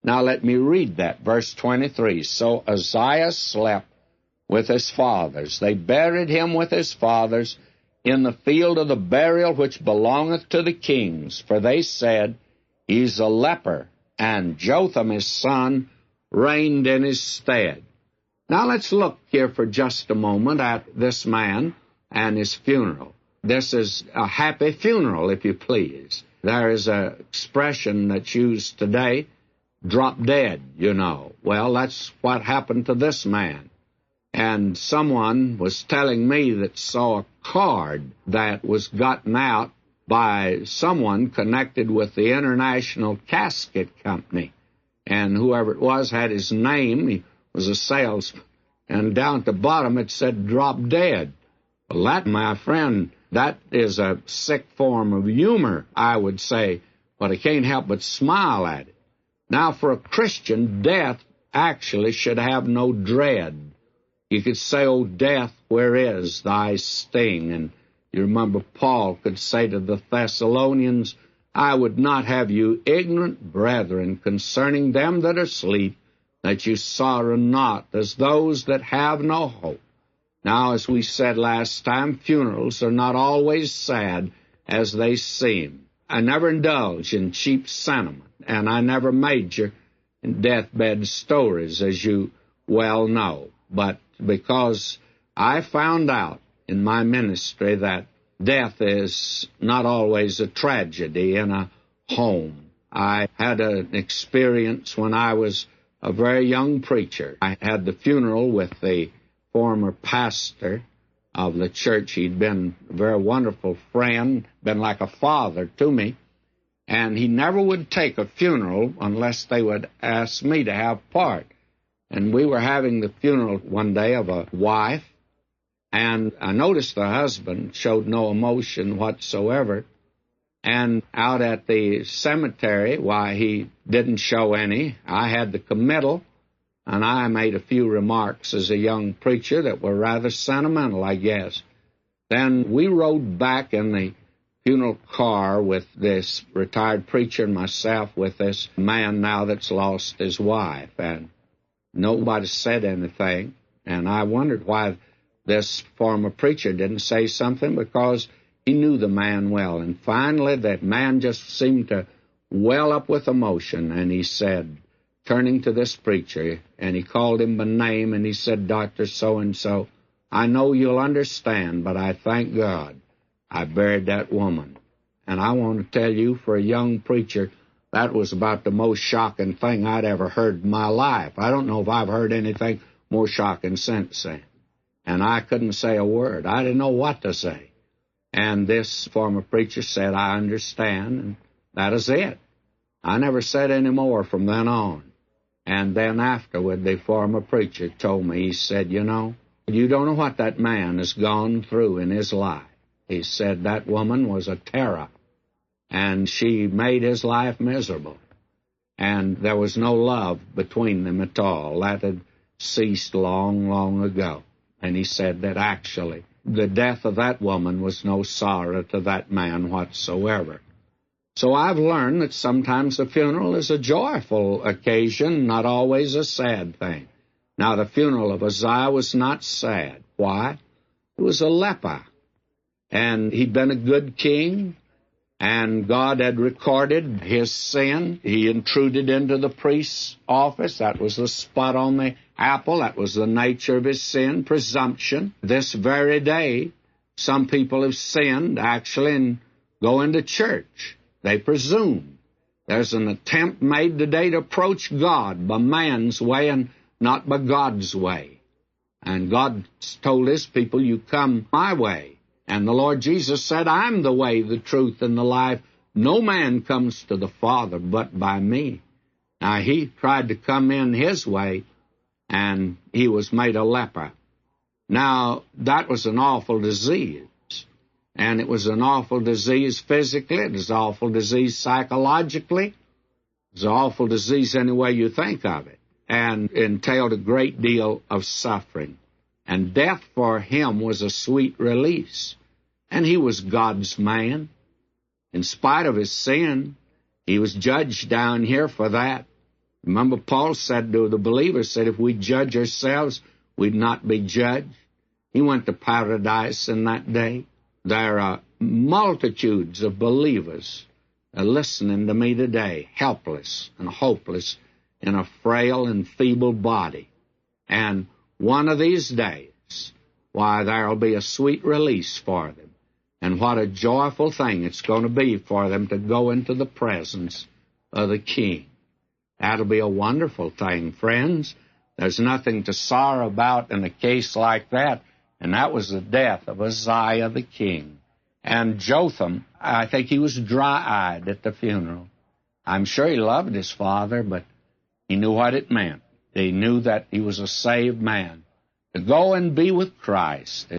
Now let me read that, verse 23. So Uzziah slept with his fathers. They buried him with his fathers in the field of the burial which belongeth to the kings. For they said, He's a leper, and Jotham his son reigned in his stead. Now let's look here for just a moment at this man and his funeral. This is a happy funeral, if you please. There is an expression that's used today, drop dead, you know. Well, that's what happened to this man. And someone was telling me that saw a card that was gotten out by someone connected with the International Casket Company. And whoever it was had his name. He was a salesman. And down at the bottom it said, drop dead. Well, that, my friend, that is a sick form of humor, I would say, but I can't help but smile at it. Now, for a Christian, death actually should have no dread. You could say, O death, where is thy sting? And you remember Paul could say to the Thessalonians, I would not have you ignorant, brethren, concerning them that are asleep, that you sorrow not, as those that have no hope. Now, as we said last time, funerals are not always sad as they seem. I never indulge in cheap sentiment, and I never major in deathbed stories, as you well know. But because I found out in my ministry that death is not always a tragedy in a home. I had an experience when I was a very young preacher. I had the funeral with the former pastor of the church. He'd been a very wonderful friend, been like a father to me, and he never would take a funeral unless they would ask me to have part. And we were having the funeral one day of a wife, and I noticed the husband showed no emotion whatsoever. And out at the cemetery, why, he didn't show any. I had the committal, and I made a few remarks as a young preacher that were rather sentimental, I guess. Then we rode back in the funeral car with this retired preacher and myself with this man now that's lost his wife. And nobody said anything, and I wondered why this former preacher didn't say something, because he knew the man well. And finally, that man just seemed to well up with emotion, and he said, turning to this preacher, and he called him by name, and he said, Dr. So-and-so, I know you'll understand, but I thank God I buried that woman. And I want to tell you, for a young preacher, that was about the most shocking thing I'd ever heard in my life. I don't know if I've heard anything more shocking since then. And I couldn't say a word. I didn't know what to say. And this former preacher said, I understand, and that is it. I never said any more from then on. And then afterward, the former preacher told me, he said, you know, you don't know what that man has gone through in his life. He said that woman was a terror, and she made his life miserable. And there was no love between them at all. That had ceased long, long ago. And he said that actually the death of that woman was no sorrow to that man whatsoever. So I've learned that sometimes a funeral is a joyful occasion, not always a sad thing. Now, the funeral of Uzziah was not sad. Why? He was a leper, and he'd been a good king, and God had recorded his sin. He intruded into the priest's office. That was the spot on the apple. That was the nature of his sin, presumption. This very day, some people have sinned, actually, and go into church. They presume. There's an attempt made today to approach God by man's way and not by God's way. And God told his people, you come my way. And the Lord Jesus said, I'm the way, the truth, and the life. No man comes to the Father but by me. Now, he tried to come in his way, and he was made a leper. Now, that was an awful disease. And it was an awful disease physically. It was an awful disease psychologically. It was an awful disease any way you think of it. And entailed a great deal of suffering. And death for him was a sweet release. And he was God's man. In spite of his sin, he was judged down here for that. Remember, Paul said to the believers, said, if we judge ourselves, we'd not be judged. He went to paradise in that day. There are multitudes of believers listening to me today, helpless and hopeless in a frail and feeble body. And one of these days, why, there'll be a sweet release for them. And what a joyful thing it's going to be for them to go into the presence of the King. That'll be a wonderful thing, friends. There's nothing to sorrow about in a case like that, and that was the death of Uzziah the king. And Jotham, I think he was dry-eyed at the funeral. I'm sure he loved his father, but he knew what it meant. He knew that he was a saved man. To go and be with Christ